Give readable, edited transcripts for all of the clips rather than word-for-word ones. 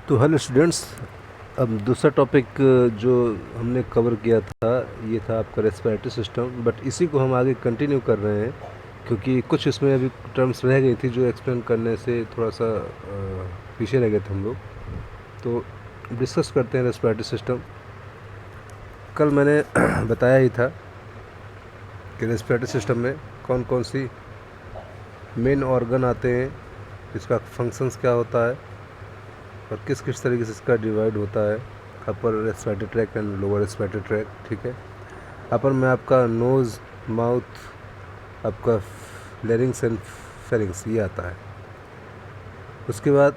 तो hello students. अब दूसरा टॉपिक जो हमने कवर किया था ये था आपका रेस्पिरेटरी सिस्टम, बट इसी को हम आगे कंटिन्यू कर रहे हैं क्योंकि कुछ इसमें अभी टर्म्स रह गई थी जो एक्सप्लेन करने से थोड़ा सा पीछे रह गए थे हम लोग। तो डिस्कस करते हैं रेस्पिरेटरी सिस्टम। कल मैंने बताया ही था कि रेस्पिरेटरी सिस्टम में कौन कौन सी मेन ऑर्गन आते हैं, इसका फंक्शंस क्या होता है और किस किस तरीके से इसका डिवाइड होता है। अपर respiratory track and lower respiratory track, ठीक है। अपर में आपका नोज़, माउथ, आपका लेरिंग्स एंड फेरिंग्स ये आता है। उसके बाद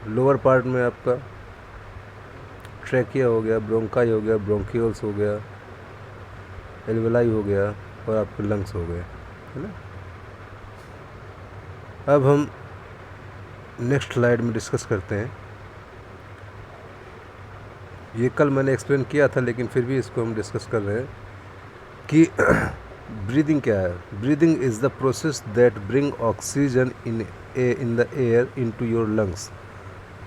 लोअर पार्ट में आपका ट्रैकिया हो गया, ब्रोंकाई हो गया, ब्रोंकियल्स हो गया, एल्वेलाई हो गया और आपके लंग्स हो गए, है ना। अब हम नेक्स्ट स्लाइड में डिस्कस करते हैं। ये कल मैंने एक्सप्लेन किया था लेकिन फिर भी इसको हम डिस्कस कर रहे हैं कि ब्रीदिंग क्या है। Breathing is the process that bring oxygen in the air into your lungs.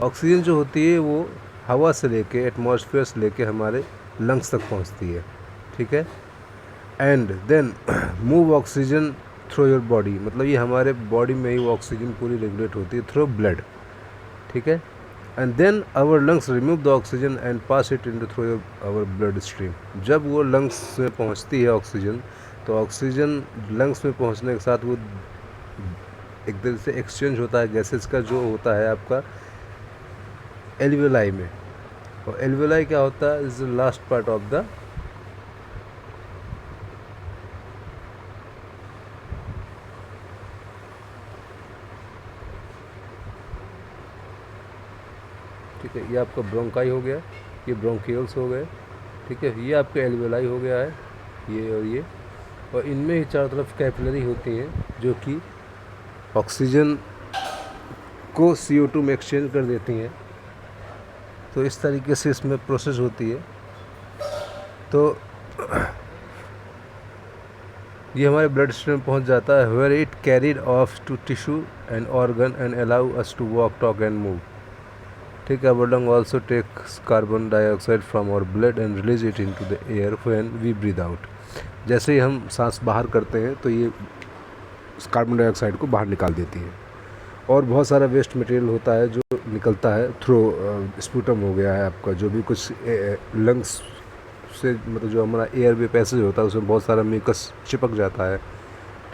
Oxygen जो होती है वो हवा से लेके, एटमॉस्फेयर से लेके हमारे लंग्स तक पहुंचती है, ठीक है। And then move oxygen through your body, मतलब ये हमारे बॉडी में ही वो ऑक्सीजन पूरी रेगुलेट होती है थ्रू ब्लड, ठीक है। And then our lungs remove the oxygen and pass it into through our blood stream. जब वो लंग्स में पहुंचती है ऑक्सीजन, तो ऑक्सीजन लंग्स में पहुंचने के साथ वो एक तरह से एक्सचेंज होता है गैसेस का, जो होता है आपका एल्वियोलाई में। और एल्वियोलाई क्या होता है, is the last part of the ठीक है। ये आपका ब्रोंकाई हो गया, ये ब्रोंकियल्स हो गए, ठीक है। ये आपका एल्वियोलाई हो गया है, ये और ये। और इनमें ही चारों तरफ कैपिलरी होती हैं जो कि ऑक्सीजन को CO2 में एक्सचेंज कर देती हैं। तो इस तरीके से इसमें प्रोसेस होती है। तो ये हमारे ब्लड स्ट्रीम में पहुंच जाता है, where it carried off to tissue and organ and allow us to walk, talk and move, ठीक है। Our lung also takes carbon dioxide from our blood and release it into the air when we breathe out. जैसे ही हम सांस बाहर करते हैं तो ये कार्बन डाइऑक्साइड को बाहर निकाल देती है। और बहुत सारा वेस्ट मटेरियल होता है जो निकलता है थ्रू स्पूटम हो गया है आपका, जो भी कुछ लंग्स से, मतलब जो हमारा एयरवे पैसेज होता है उसमें बहुत सारा म्यूकस चिपक जाता है,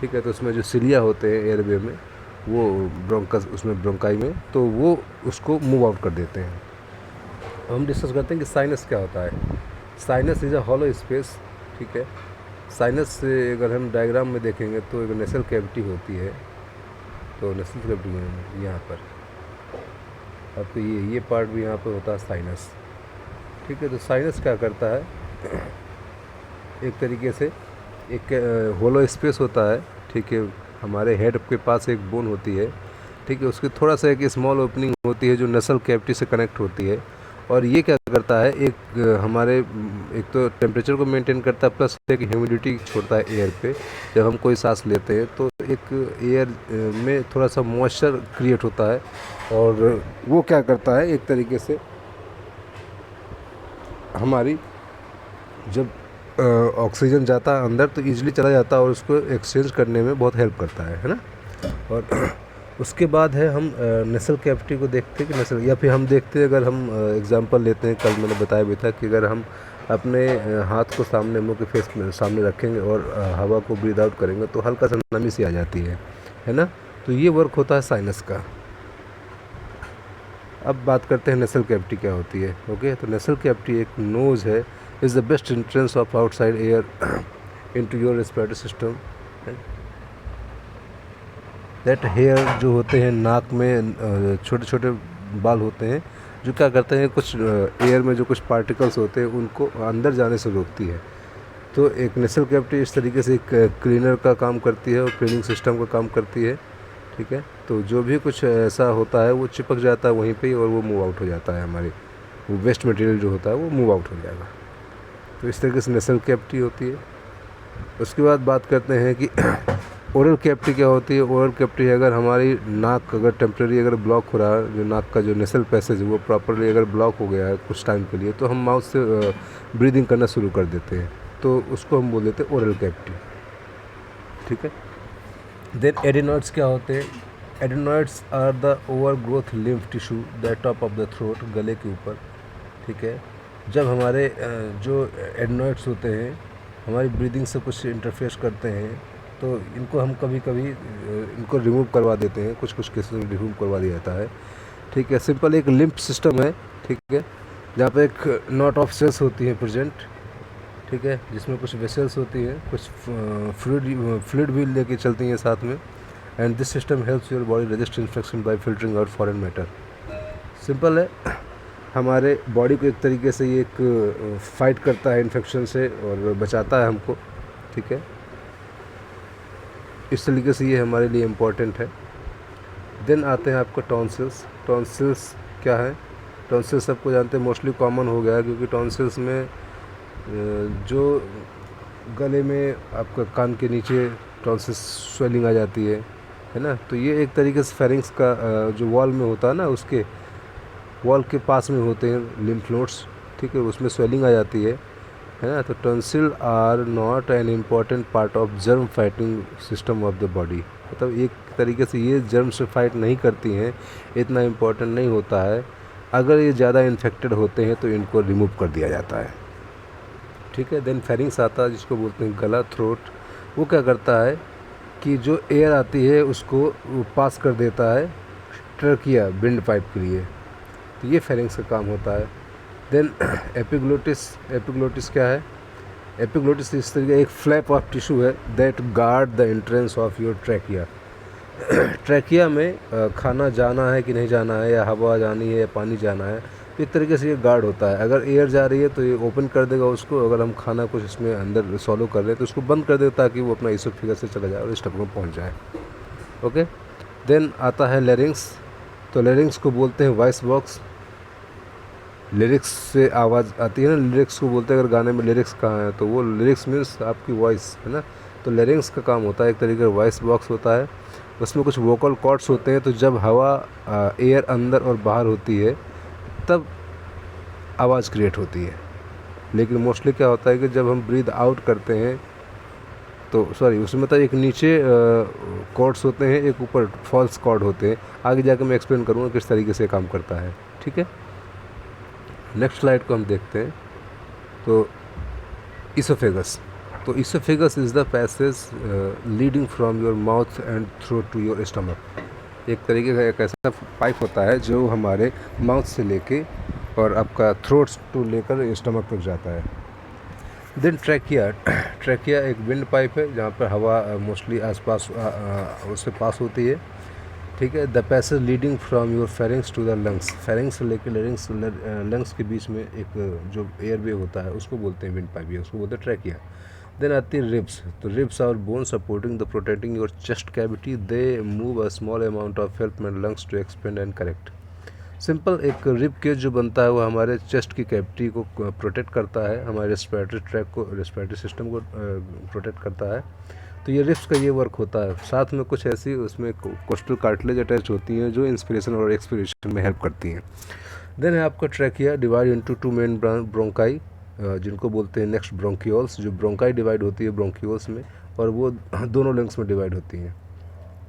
ठीक है। तो उसमें जो सिलिया होते हैं एयरवे में, वो ब्रोंकस, उसमें ब्रोंकाई में, तो वो उसको मूव आउट कर देते हैं। हम डिस्कस करते हैं कि साइनस क्या होता है। Sinus is a hollow space, ठीक है। साइनस से अगर हम डायग्राम में देखेंगे तो एक नेसल कैविटी होती है, तो नेसल कैविटी यहाँ पर आपको ये पार्ट भी यहाँ पर होता है साइनस, ठीक है। तो साइनस क्या करता है, एक तरीके से एक होलो स्पेस होता है, ठीक है। हमारे हेड के पास एक बोन होती है, ठीक है। उसकी थोड़ा सा एक स्मॉल ओपनिंग होती है जो नसल कैविटी से कनेक्ट होती है। और ये क्या करता है, एक हमारे एक तो टेम्परेचर को मेंटेन करता है, प्लस एक ह्यूमिडिटी छोड़ता है एयर पे। जब हम कोई सांस लेते हैं तो एक एयर में थोड़ा सा मॉइस्चर क्रिएट होता है, और वो क्या करता है, एक तरीके से हमारी जब ऑक्सीजन जाता है अंदर तो ईजिली चला जाता है और उसको एक्सचेंज करने में बहुत हेल्प करता है ना। और उसके बाद है हम नेसल कैविटी को देखते हैं कि नेसल, या फिर हम देखते हैं, अगर हम एग्जांपल लेते हैं, कल मैंने बताया भी था कि अगर हम अपने हाथ को सामने, मुंह के फेस में सामने रखेंगे और हवा को ब्रीद आउट करेंगे तो हल्का सा नमी सी आ जाती है ना। तो ये वर्क होता है साइनस का। अब बात करते हैं नेसल कैविटी क्या होती है। ओके, तो नेसल कैविटी एक नोज़ है, is the best entrance of outside air into your respiratory system. That hair जो होते हैं नाक में छोटे छोटे बाल होते हैं जो क्या करते हैं, कुछ एयर में जो कुछ पार्टिकल्स होते हैं उनको अंदर जाने से रोकती है। तो एक नेसल कैविटी इस तरीके से एक क्लीनर का काम करती है और क्लीनिंग सिस्टम का काम करती है, ठीक है। तो जो भी कुछ ऐसा होता है वो चिपक जाता है वहीं पे ही और वो मूव आउट हो जाता है, हमारी वो वेस्ट मटेरियल जो होता है वो मूव आउट हो जाएगा। तो इस तरीके से नेसल कैविटी होती है। उसके बाद बात करते हैं कि ओरल कैविटी क्या होती है? ओरल कैविटी अगर हमारी नाक अगर टेम्प्रेरी अगर ब्लॉक हो रहा है, जो नाक का जो नेसल पैसेज है वो प्रॉपरली अगर ब्लॉक हो गया है कुछ टाइम के लिए, तो हम माउथ से ब्रीदिंग करना शुरू कर देते हैं, तो उसको हम बोल देते हैं ओरल कैविटी। ठीक है। देन एडिनॉइड्स क्या होते हैं? Adenoids are the over growth lymph tissue the top of the throat, गले के ऊपर। ठीक है। जब हमारे जो एडिनॉइड्स होते हैं हमारी ब्रीदिंग से कुछ इंटरफेस करते हैं, तो इनको हम कभी कभी इनको रिमूव करवा देते हैं, कुछ कुछ केसेस में रिमूव करवा दिया जाता है। ठीक है। सिंपल एक लिम्फ सिस्टम है, ठीक है, जहाँ पे एक नॉट ऑफ सेल्स होती है प्रेजेंट, ठीक है, जिसमें कुछ वेसल्स होती हैं, कुछ फ्लूइड भी लेके चलती हैं साथ में। And this system helps your body resist infection by filtering out foreign matter. Simple है, हमारे बॉडी को एक तरीके से ये एक फाइट करता है इन्फेक्शन से और बचाता है हमको। ठीक है। इस तरीके से ये हमारे लिए इम्पोर्टेंट है। देन आते हैं आपका टॉन्सिल्स। टॉन्सिल्स क्या है? टॉन्सिल्स सबको जानते हैं, मोस्टली कॉमन हो गया है, क्योंकि टॉन्सिल्स में जो गले में आपका कान के नीचे टॉन्सिल्स स्वेलिंग आ जाती है ना, तो ये एक तरीके से फेरिंग्स का जो वॉल में होता है ना, उसके वॉल के पास में होते हैं लिम्फ नोड्स। ठीक है, उसमें स्वेलिंग आ जाती है ना। तो tonsil are not an important part of germ fighting system of the body. मतलब एक तरीके से ये जर्म से फाइट नहीं करती हैं, इतना इम्पोर्टेंट नहीं होता है। अगर ये ज़्यादा इन्फेक्टेड होते हैं तो इनको रिमूव कर दिया जाता है। ठीक है। देन फेरिंग्स आता है, जिसको बोलते हैं गला, थ्रोट। वो क्या करता है कि जो एयर आती है उसको वो पास कर देता है ट्रकिया, विंड पाइप के लिए, तो ये फेरिंग्स का काम होता है। Then epiglottis. एपिग्लोटिस क्या है? एपिग्लोटिस इस तरीके एक फ्लैप ऑफ टिश्यू है that guard the entrance of your trachea. Trachea में खाना जाना है कि नहीं जाना है, या हवा जानी है या पानी जाना है, तो एक तरीके से ये गार्ड होता है। अगर एयर जा रही है तो ये ओपन कर देगा उसको, अगर हम खाना कुछ इसमें अंदर सॉलो कर रहे हैं तो उसको बंद कर देगा, ताकि वो अपना इसोफेगस से चला जाए और स्टमक में पहुंच जाए। ओके। देन आता है लेरिंग्स। तो लेरिंग्स को बोलते हैं वॉइस बॉक्स। लिरिक्स से आवाज़ आती है ना, लिरिक्स को बोलते हैं। अगर गाने में लिरिक्स कहाँ है तो वो लिरिक्स मीन्स आपकी वॉइस है ना। तो लेरिंग्स का काम होता है एक तरीके का वॉइस बॉक्स होता है। उसमें कुछ वोकल कॉर्ड्स होते हैं, तो जब हवा एयर अंदर और बाहर होती है तब आवाज़ क्रिएट होती है। लेकिन मोस्टली क्या होता है कि जब हम ब्रीद आउट करते हैं तो सॉरी, उसमें मतलब एक नीचे कॉर्ड्स होते हैं, एक ऊपर फॉल्स कॉर्ड होते हैं। आगे जाकर मैं एक्सप्लेन करूँगा किस तरीके से काम करता है। ठीक है। नेक्स्ट स्लाइड को हम देखते हैं। तो इसोफेगस। तो oesophagus is the passage leading from your mouth and throat to your stomach. एक तरीके का एक ऐसा पाइप होता है जो हमारे माउथ से लेके और आपका थ्रोट्स टू लेकर स्टमक तक जाता है। Then trachea. ट्रैकिया एक विंड पाइप है जहाँ पर हवा मोस्टली आसपास उससे पास होती है। ठीक है। The passage leading from your pharynx to the lungs. Pharynx से लेकर लंग्स के बीच में एक जो एयरवे होता है उसको बोलते हैं विंड पाइप, उसको बोलते हैं ट्रैकिया। देन आती है रिब्स। तो ribs are bone supporting the protecting your chest cavity. They move a small amount of help made lungs to expand and correct. Simple एक रिब केज जो बनता है वो हमारे चेस्ट की कैविटी को प्रोटेक्ट करता है, हमारे रेस्पिरेटरी ट्रैक को, रेस्पिरेटरी सिस्टम को प्रोटेक्ट करता है। तो ये रिब्स का ये वर्क होता है। साथ में कुछ ऐसी उसमें कोस्टल कार्टिलेज अटैच होती हैं जो इंस्पिरेशन और एक्सपिरेशन में हेल्प करती हैं। देन है आपका trachea divide into two main bronchi, जिनको बोलते हैं नेक्स्ट ब्रोंकियोल्स। जो ब्रोंकाई डिवाइड होती है ब्रोंकियोल्स में, और वो दोनों लंग्स में डिवाइड होती हैं।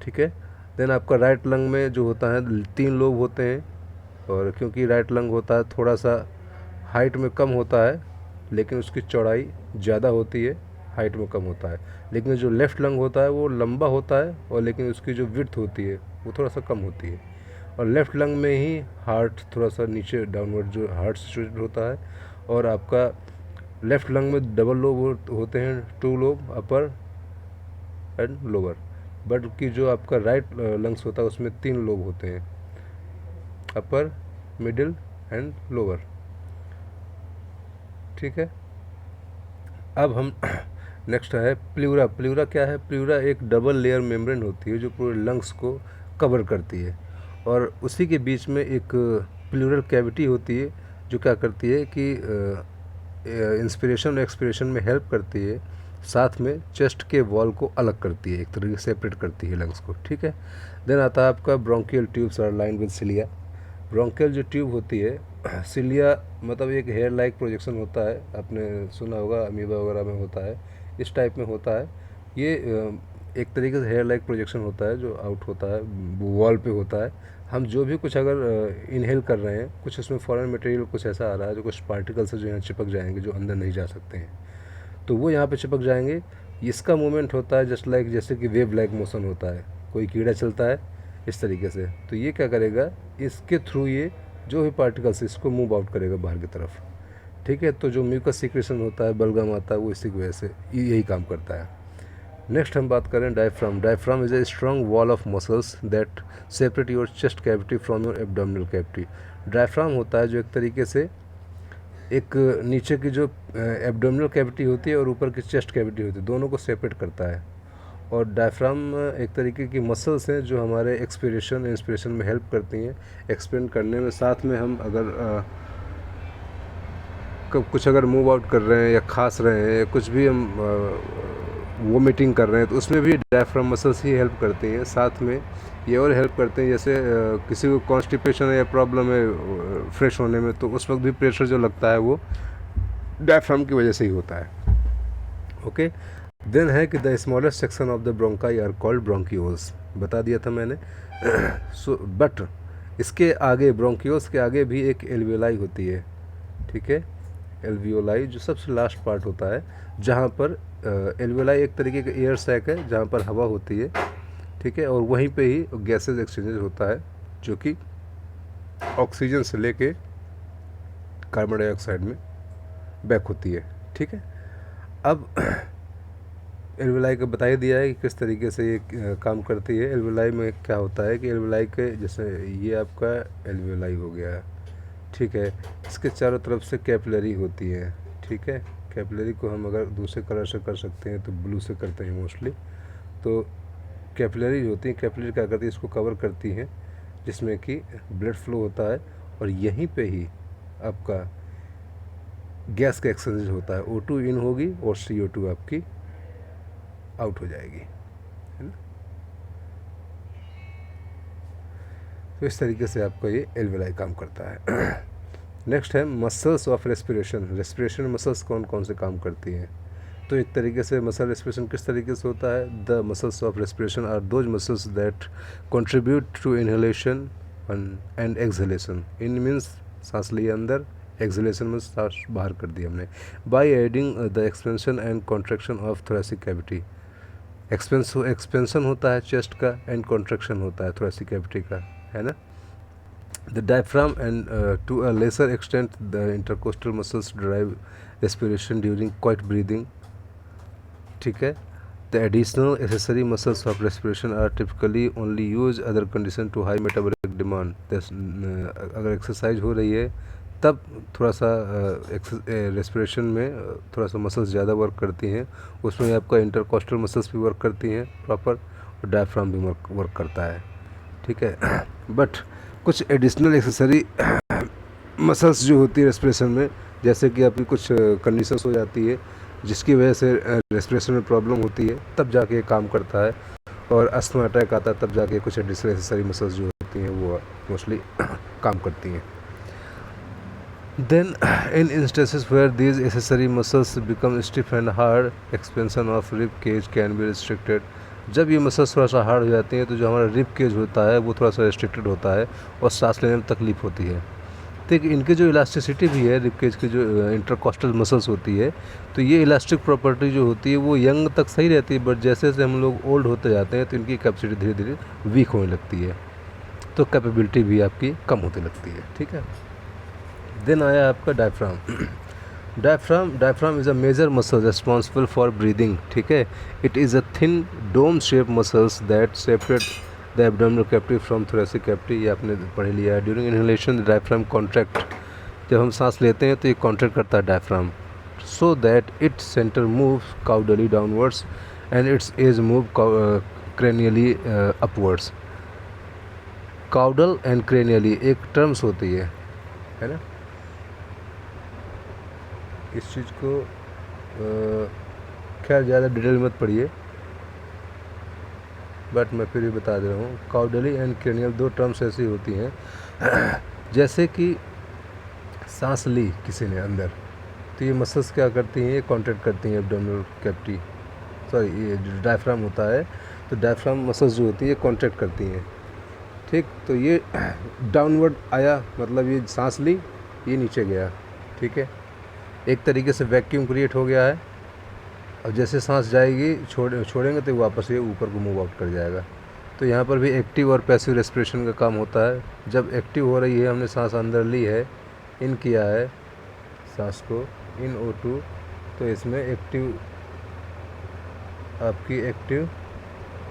ठीक है। देन आपका राइट लंग में जो होता है 3 लोब होते हैं, और क्योंकि राइट लंग होता है थोड़ा सा हाइट में कम होता है, लेकिन उसकी चौड़ाई ज़्यादा होती है, हाइट में कम होता है। लेकिन जो लेफ़्ट लंग होता है वो लंबा होता है, और लेकिन उसकी जो विड्थ होती है वो थोड़ा सा कम होती है। और लेफ़्ट लंग में ही हार्ट थोड़ा सा नीचे डाउनवर्ड जो हार्ट सिचुएटेड होता है। और आपका लेफ़्ट लंग में डबल लोब होते हैं, 2 lobe, upper and lower. But कि जो आपका राइट लंग्स होता है उसमें 3 लोब होते हैं, अपर, मिडिल एंड लोअर। ठीक है। अब हम नेक्स्ट है प्ल्यूरा। प्ल्यूरा क्या है? प्ल्यूरा एक डबल लेयर मेम्ब्रेन होती है जो पूरे लंग्स को कवर करती है, और उसी के बीच में एक प्ल्यूरल कैविटी होती है जो क्या करती है कि इंस्पिरेशन और एक्सपिरेशन में हेल्प करती है। साथ में चेस्ट के वॉल को अलग करती है, एक तरीके से सेपरेट करती है लंग्स को, ठीक है। देन आता है आपका bronchial tubes are line with cilia. Bronchial जो ट्यूब होती है, सिलिया मतलब एक हेयर लाइक प्रोजेक्शन होता है, आपने सुना होगा अमीबा वगैरह में होता है, इस टाइप में होता है ये। एक तरीके से हेयर लाइक प्रोजेक्शन होता है जो आउट होता है, वॉल पे होता है। हम जो भी कुछ अगर इनहेल कर रहे हैं, कुछ उसमें फॉरेन मटेरियल कुछ ऐसा आ रहा है जो कुछ पार्टिकल्स जो यहाँ चिपक जाएंगे, जो अंदर नहीं जा सकते हैं, तो वो यहाँ पे चिपक जाएंगे। इसका मूवमेंट होता है जस्ट लाइक जैसे कि वेव लाइक मोशन होता है, कोई कीड़ा चलता है इस तरीके से, तो ये क्या करेगा, इसके थ्रू ये जो भी पार्टिकल्स इसको मूव आउट करेगा बाहर की तरफ, ठीक है। तो जो म्यूकस सिक्रेशन होता है, बलगम आता है, वो इसी की वजह से यही काम करता है। नेक्स्ट हम बात करें diaphragm. Diaphragm is a strong wall of muscles that separate your chest cavity from your abdominal cavity. Diaphragm होता है जो एक तरीके से एक नीचे की जो एब्डोमिनल कैविटी होती है और ऊपर की चेस्ट कैविटी होती है, दोनों को सेपरेट करता है। और डायफ्राम एक तरीके की मसल्स हैं जो हमारे एक्सपिरेशन इंस्पिरेशन में हेल्प करती हैं, एक्सपेंड करने में। साथ में हम अगर कुछ अगर मूव आउट कर रहे हैं या खांस रहे हैं या कुछ भी हम वोमिटिंग कर रहे हैं, तो उसमें भी डायफ्राम मसल्स ही हेल्प करती हैं। साथ में ये और हेल्प करते हैं, जैसे किसी को कॉन्स्टिपेशन या प्रॉब्लम है फ्रेश होने में, तो उस वक्त भी प्रेशर जो लगता है वो डायफ्राम की वजह से ही होता है, ओके। देन है कि the smallest section of the bronchi are called bronchioles, बता दिया था मैंने। सो बट इसके आगे, ब्रोंकियोल्स के आगे भी एक एल्वियोलाई होती है, ठीक है। एल्वियोलाई जो सबसे लास्ट पार्ट होता है, जहाँ पर एल्वियोलाई एक तरीके का एयर सैक है जहाँ पर हवा होती है, ठीक है। और वहीं पे ही गैसेज एक्सचेंज होता है जो कि ऑक्सीजन से लेके कार्बन डाइऑक्साइड में बैक होती है, ठीक है। अब एल्वियोलाई को बता ही दिया है कि किस तरीके से ये काम करती है। एल्वियोलाई में क्या होता है कि एल्वियोलाई के जैसे ये आपका एल्वियोलाई हो गया, ठीक है। इसके चारों तरफ से कैपिलरी होती है, ठीक है। कैपिलरी को हम अगर दूसरे कलर से कर सकते हैं तो ब्लू से करते हैं मोस्टली। तो कैपिलरी होती है, कैपिलरी क्या करती है, इसको कवर करती हैं, जिसमें कि ब्लड फ्लो होता है और यहीं पे ही आपका गैस का एक्सचेंज होता है। O2 इन होगी और CO2 आपकी आउट हो जाएगी, है ना। तो इस तरीके से आपका ये एल्वियोलाई काम करता है। नेक्स्ट है muscles of respiration. Respiration muscles कौन कौन से काम करती हैं, तो एक तरीके से मसल रेस्पिरेशन किस तरीके से होता है, the muscles of respiration are those muscles that contribute to inhalation and exhalation. In means सांस लिए अंदर, एक्सहेलेशन में सांस बाहर कर दी हमने, by adding the expansion and contraction of thoracic cavity. Expansion होता है चेस्ट का एंड कॉन्ट्रैक्शन होता है थोरेसिक कैविटी का, है ना। The diaphragm and to a lesser extent the intercostal muscles drive respiration during quiet breathing, ठीक है। The additional accessory muscles of respiration are typically only used other condition to high metabolic demand. अगर exercise हो रही है तब थोड़ा सा respiration में थोड़ा सा मसल्स ज़्यादा वर्क करती हैं, उसमें आपका इंटरकॉस्टल मसल्स भी वर्क करती हैं प्रॉपर, और डायफ्राम भी वर्क करता है, ठीक है। बट कुछ एडिशनल एक्सेसरी मसल्स जो होती है रेस्पिरेशन में, जैसे कि आपकी कुछ कंडीशंस हो जाती है जिसकी वजह से रेस्पिरेशन में प्रॉब्लम होती है, तब जाके काम करता है। और अस्थमा अटैक आता है तब जाके कुछ एडिशनल एक्सेसरी मसल्स जो होती हैं वो मोस्टली काम करती हैं। Then in instances where these accessory muscles become stiff and hard, expansion of rib cage can be restricted. जब ये मसल्स थोड़ा सा हार्ड हो जाती हैं तो जो हमारा रिब केज होता है वो थोड़ा सा रिस्ट्रिक्टेड होता है और सांस लेने में तकलीफ होती है। ठीक, इनकी जो इलास्टिसिटी भी है, रिब केज की जो इंटरकॉस्टल मसल्स होती है, तो ये इलास्टिक प्रॉपर्टी जो होती है वो यंग तक सही रहती है, बट जैसे जैसे हम लोग ओल्ड होते जाते हैं तो इनकी कैपेसिटी धीरे धीरे वीक होने लगती है, तो कैपेबिलिटी भी आपकी कम होती लगती है, ठीक है। देन आया आपका diaphragm. Diaphragm is a major muscle responsible for breathing, ठीक है। It is a thin dome shape muscles that separate the abdominal cavity from thoracic cavity, ये आपने पढ़ लिया है। During inhalation the diaphragm contract, जब हम सांस लेते हैं तो ये कॉन्ट्रैक्ट करता है diaphragm, so that its centre move caudally downwards and its edge move cranially upwards. Caudal and cranially एक टर्म्स होती है ना। इस चीज़ को खैर ज़्यादा डिटेल मत पढ़िए, बट मैं फिर भी बता दे रहा हूँ। काउडली एंड क्रेनियल 2 टर्म्स ऐसी होती हैं जैसे कि सांस ली किसी ने अंदर, तो ये मसल्स क्या करती हैं, ये कॉन्ट्रैक्ट करती हैं एब्डोमिनल कैविटी, सॉरी ये जो डायफ्राम होता है, तो डायफ्राम मसल्स जो होती है कॉन्ट्रैक्ट करती हैं, ठीक। तो ये डाउनवर्ड आया, मतलब ये सांस ली, ये नीचे गया, ठीक है, एक तरीके से वैक्यूम क्रिएट हो गया है। अब जैसे सांस जाएगी छोड़ेंगे तो वापस ये ऊपर को मूव आउट कर जाएगा। तो यहाँ पर भी एक्टिव और पैसिव रेस्पिरेशन का काम होता है। जब एक्टिव हो रही है, हमने सांस अंदर ली है, इन किया है सांस को, इन O2, तो इसमें एक्टिव आपकी एक्टिव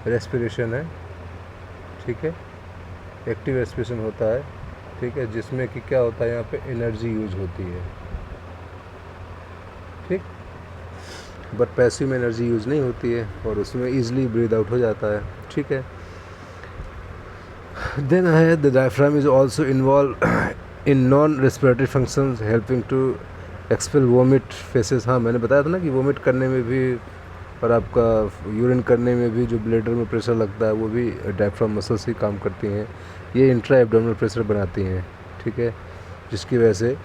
रेस्पिरेशन है, ठीक है, एक्टिव रेस्पिरेशन होता है, ठीक है, जिसमें कि क्या होता है, यहाँ पे एनर्जी यूज होती है, ठीक। बट पैसिव में एनर्जी यूज नहीं होती है और उसमें ईजिली ब्रीद आउट हो जाता है, ठीक है। देन है the diaphragm is also involve in non respiratory functions helping to expel vomit faeces. हाँ, मैंने बताया था ना कि वोमिट करने में भी और आपका यूरिन करने में भी जो ब्लैडर में प्रेशर लगता है, वो भी डायफ्राम मसल्स ही काम करती हैं। ये इंट्रा एब्डोमिनल प्रेशर बनाती हैं, ठीक है, जिसकी वजह से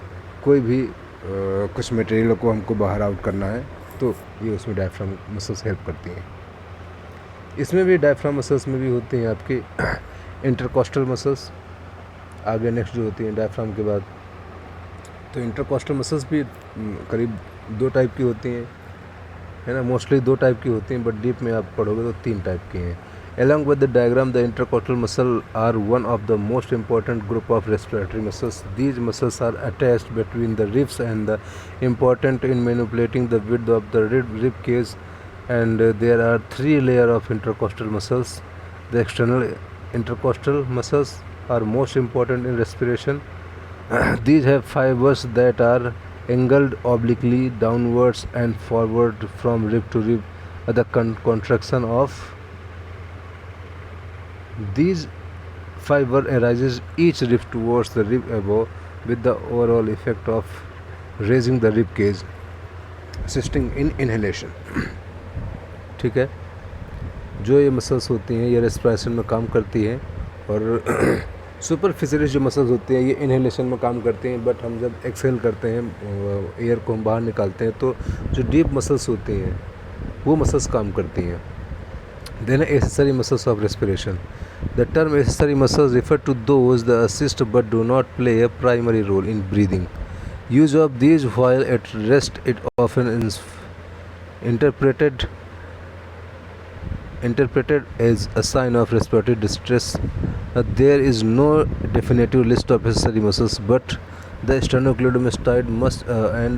कोई भी कुछ मटेरियल को हमको बाहर आउट करना है तो ये उसमें डायफ्राम मसल्स हेल्प करती हैं। इसमें भी डायफ्राम मसल्स में भी होती हैं आपकी इंटरकोस्टल मसल्स, आगे नेक्स्ट जो होती हैं डायफ्राम के बाद। तो इंटरकोस्टल मसल्स भी करीब 2 टाइप की होती हैं, है ना, मोस्टली 2 टाइप की होती हैं, बट डीप में आप पढ़ोगे तो 3 टाइप की हैं। Along with the diagram, the intercostal muscle are one of the most important group of respiratory muscles. These muscles are attached between the ribs and the important in manipulating the width of the rib cage. And there are 3 layers of intercostal muscles. The external intercostal muscles are most important in respiration. These have fibers that are angled obliquely downwards and forward from rib to rib. The contraction of these fiber arises each rib towards the rib above with the overall effect of raising the rib cage, assisting in inhalation. ठीक है, जो ये muscles होती हैं ये respiration में काम करती हैं और सुपरफिशियली जो मसल्स होती हैं ये इनहेलेशन में काम करती हैं। बट हम जब एक्सहेल करते हैं, एयर को हम बाहर निकालते हैं, तो जो डीप मसल्स होती हैं वो मसल्स काम करती हैं। Then accessory muscles of respiration. The term accessory muscles refer to those that assist but do not play a primary role in breathing. Use of these while at rest is often interpreted as a sign of respiratory distress. There is no definitive list of accessory muscles, but the sternocleidomastoid and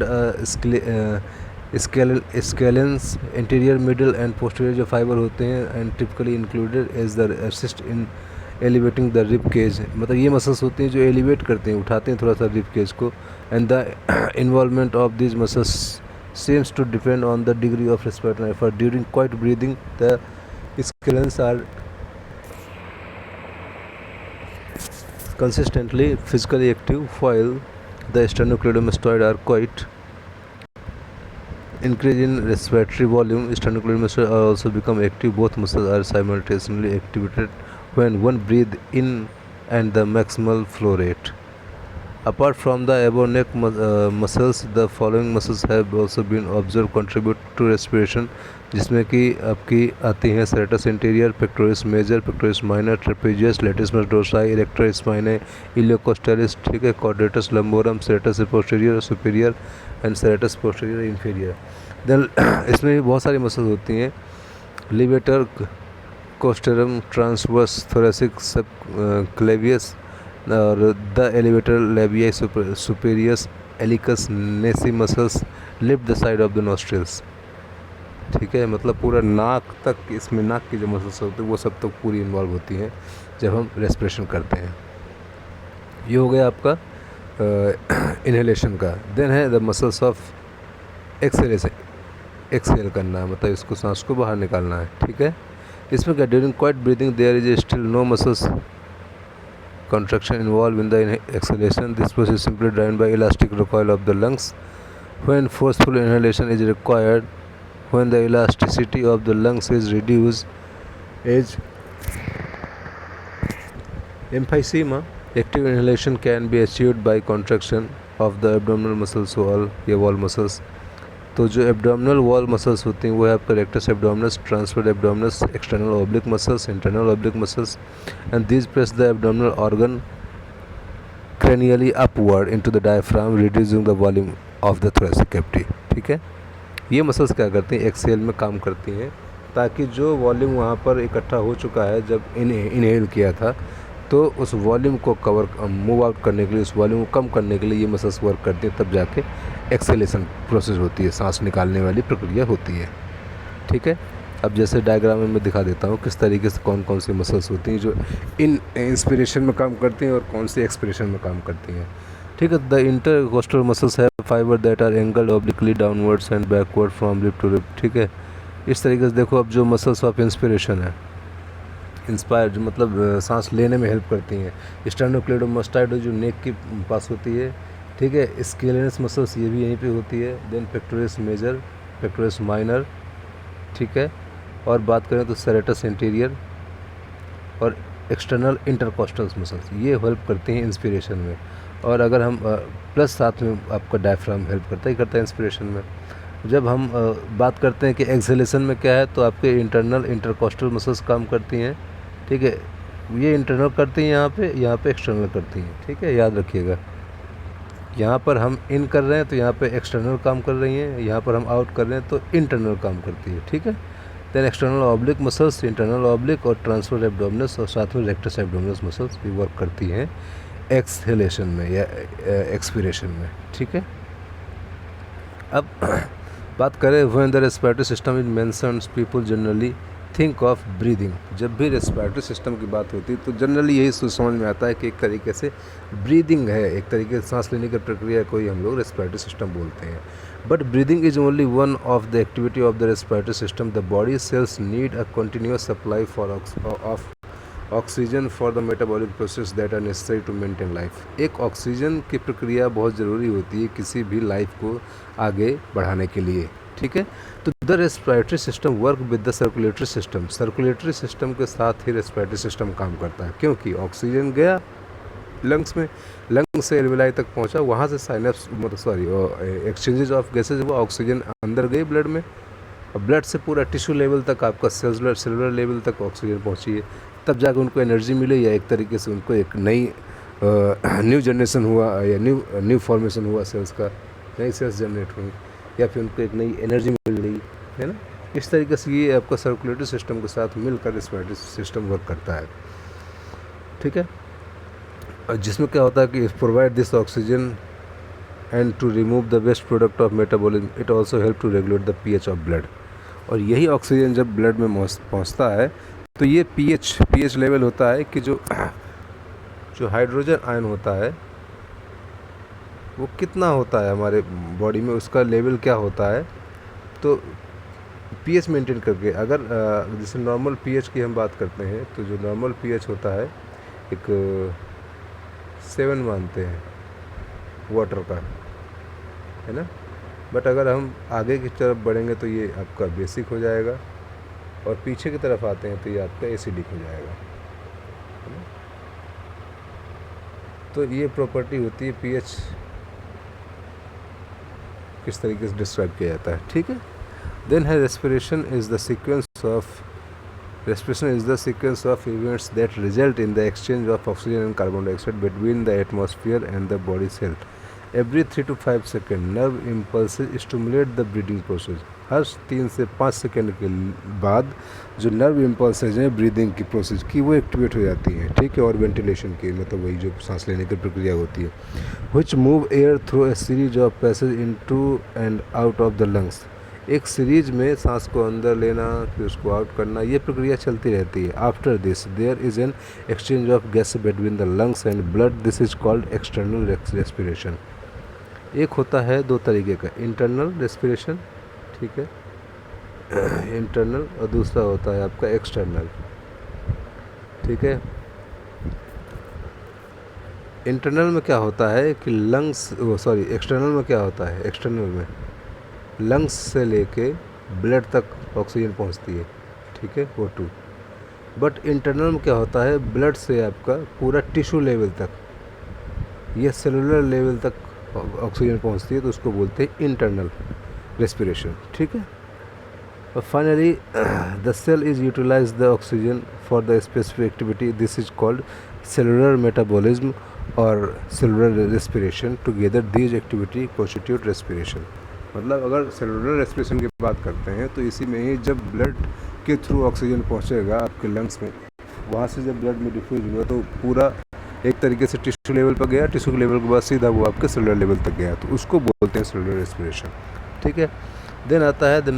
scalens anterior, middle and posterior जो fibre होते हैं and typically included as the assist in elevating the rib cage. मतलब ये muscles होती हैं जो elevate करते हैं, उठाते हैं थोड़ा सा रिब केज को। and the involvement of these muscles seems to depend on the degree of respiratory effort. During quiet breathing, the scalens are consistently physically active, while the sternocleidomastoid are quiet. Increase in respiratory volume, sternocleidomastoid are also become active. Both muscles are simultaneously activated when one breathes in and the maximal flow rate. Apart from the above neck muscles, the following muscles have also been observed contribute to respiration, जिसमें कि आपकी आती हैं serratus anterior, pectoralis major, pectoralis minor, trapezius, latissimus dorsi, erector spinae, iliocostallis, ठीक है, quadratus lumborum, serratus posterior superior and serratus posterior inferior. Then इसमें भी बहुत सारी मसल्स होती हैं, levator, costarum, transverse, thoracic, subclavius और the elevator labii superioris alaeque nasi muscles lift the side of the nostrils. ठीक है, मतलब पूरा नाक तक, इसमें नाक की जो मसल्स होती है वो सब तो पूरी इन्वॉल्व होती हैं जब हम रेस्पिरेशन करते हैं। ये हो गया आपका इनहेलेशन का। देन है the muscles of exhalation, exhale करना मतलब इसको सांस को बाहर निकालना है। ठीक है, इसमें क्या during quiet breathing there is still no muscles contraction involved in the exhalation. This process is simply driven by elastic recoil of the lungs. When forceful inhalation is required, when the elasticity of the lungs is reduced as emphysema. Active inhalation can be achieved by contraction of the abdominal muscles wall या wall muscles. तो जो abdominal wall muscles होती हैं वो है आपका rectus abdominis, transverse abdominis, external oblique muscles, internal oblique muscles, and these press the abdominal organ cranially upward into the diaphragm reducing the volume of the thoracic cavity. ठीक है, ये muscles क्या करती हैं, एक्सेल में काम करती हैं ताकि जो वॉल्यूम वहाँ पर इकट्ठा हो चुका है जब इनहेल किया था तो उस वॉल्यूम को कवर मूव आउट करने के लिए, उस वॉल्यूम को कम करने के लिए ये मसल्स वर्क करती हैं, तब जाके एक्सेलेशन प्रोसेस होती है, सांस निकालने वाली प्रक्रिया होती है। ठीक है, अब जैसे डायग्राम में मैं दिखा देता हूँ किस तरीके से कौन कौन सी मसल्स होती हैं जो इंस्पिरेशन में काम करती हैं और कौन सी एक्सपिरेशन में काम करती हैं। ठीक है, द इंटरकोस्टल मसल्स है fibre that are angled obliquely downwards and backward from lip to lip. ठीक है, इस तरीके से देखो, अब जो मसल्स ऑफ इंस्पिरेशन है, इंस्पायर जो मतलब सांस लेने में हेल्प करती हैं, स्टर्नोक्लेडोमास्टाइड जो नेक के पास होती है। ठीक है, स्केलेनस मसल्स ये भी यहीं पे होती है, then pectoralis major, pectoralis minor. ठीक है, और बात करें तो सेरेटस इंटीरियर और एक्सटर्नल इंटरकोस्टल मसल्स ये हेल्प करती हैं इंस्पिरेशन में। और अगर हम प्लस साथ में आपका डायफ्राम हेल्प करता है इंस्पिरेशन में। जब हम बात करते हैं कि एक्सहेलेशन में क्या है, तो आपके इंटरनल इंटरकोस्टल मसल्स काम करती हैं। ठीक है, ये इंटरनल करती हैं यहाँ पे एक्सटर्नल करती हैं। ठीक है, याद रखिएगा, यहाँ पर हम इन कर रहे हैं तो यहाँ पे एक्सटर्नल काम कर रही हैं, यहाँ पर हम आउट कर रहे हैं तो इंटरनल काम करती है। ठीक है, then external oblique muscles, internal oblique और ट्रांसवर्स एब्डोमिनस और साथ में रेक्टस एब्डोमिनस मसल्स भी वर्क करती हैं एक्सहेलेशन में या एक्सपीरेशन में। ठीक है, अब बात करें when the respiratory system is mentioned, people generally think of breathing. जब भी रेस्पिरेटरी सिस्टम की बात होती है तो जनरली यही समझ में आता है कि एक तरीके से ब्रीदिंग है, एक तरीके से सांस लेने की प्रक्रिया को ही हम लोग रेस्पिरेटरी सिस्टम बोलते हैं। But breathing is only one of the activity of the respiratory system. The body cells need a continuous supply of oxygen for the metabolic process that are necessary to maintain life. एक oxygen की प्रक्रिया बहुत ज़रूरी होती है किसी भी life को आगे बढ़ाने के लिए। ठीक है, तो the respiratory system work with the circulatory system. Circulatory system के साथ ही रेस्पिरेटरी सिस्टम काम करता है, क्योंकि ऑक्सीजन गया लंग्स में, लंग्स से एल्वेलाई तक पहुंचा, वहाँ से साइनप्स एक्सचेंजेज ऑफ गैसेज हुआ, ऑक्सीजन अंदर गई ब्लड में, और ब्लड से पूरा टिश्यू लेवल तक, आपका सेलुलर लेवल तक ऑक्सीजन पहुँची है, तब जाकर उनको एनर्जी मिले, या एक तरीके से उनको एक नई न्यू जनरेशन हुआ या न्यू फॉर्मेशन हुआ सेल्स का, नई सेल्स जनरेट हुई, या फिर उनको एक नई एनर्जी मिल रही है ना। इस तरीके से ये आपका सर्कुलेटरी सिस्टम के साथ मिलकर रेस्पिरेटरी सिस्टम वर्क करता है। ठीक है, और जिसमें क्या होता है कि provide this oxygen and to remove the waste product of metabolism, it also help to regulate the pH of blood. और यही ऑक्सीजन जब ब्लड में पहुँचता है तो ये पीएच लेवल होता है कि जो हाइड्रोजन आयन होता है वो कितना होता है हमारे बॉडी में, उसका लेवल क्या होता है। तो पीएच मेंटेन करके, अगर जैसे नॉर्मल पीएच की हम बात करते हैं तो जो नॉर्मल पीएच होता है एक 7 मानते हैं वाटर का, है ना। बट अगर हम आगे की तरफ बढ़ेंगे तो ये आपका बेसिक हो जाएगा, और पीछे की तरफ आते हैं तो ये आपका एसिडिक हो जाएगा, है ना। तो ये प्रॉपर्टी होती है पीएच किस तरीके से डिस्क्राइब किया जाता है। ठीक है, देन है respiration is the sequence of events that result in the exchange of oxygen and carbon dioxide between the atmosphere and the body cell. Every 3 to 5 second nerve impulses stimulate the breathing process. हर 3 से 5 second के बाद जो nerve impulses हैं breathing की process की, वो activate हो जाती हैं। ठीक है, और वेंटिलेशन की, मतलब वही जो सांस लेने की प्रक्रिया होती है, which move air through a series of passage into and out of the lungs. एक सीरीज में सांस को अंदर लेना फिर उसको आउट करना, ये प्रक्रिया चलती रहती है। After this there is an exchange of gas between the lungs and blood, this is called external respiration. एक होता है 2 तरीके का, इंटरनल रेस्पिरेशन, ठीक है, इंटरनल, और दूसरा होता है आपका एक्सटर्नल। ठीक है, इंटरनल में क्या होता है कि एक्सटर्नल में क्या होता है, एक्सटर्नल में लंग्स से लेके ब्लड तक ऑक्सीजन पहुंचती है, ठीक है, O2। बट इंटरनल में क्या होता है, ब्लड से आपका पूरा टिश्यू लेवल तक या सेलुलर लेवल तक ऑक्सीजन पहुंचती है, तो उसको बोलते हैं इंटरनल रेस्पिरेशन, ठीक है। और finally the cell is utilize the oxygen for the specific activity, this is called cellular metabolism और cellular respiration. Together these activity constitute respiration. मतलब अगर सेलुलर रेस्पिरेशन की बात करते हैं तो इसी में ही जब ब्लड के थ्रू ऑक्सीजन पहुंचेगा आपके लंग्स में, वहाँ से जब ब्लड में डिफ्यूज हुआ तो पूरा एक तरीके से टिश्यू लेवल पर गया, टिश्यू लेवल के बाद सीधा वो आपके सेलुलर लेवल तक गया, तो उसको बोलते हैं सेलुलर रेस्पिरेशन, ठीक है। देन आता है द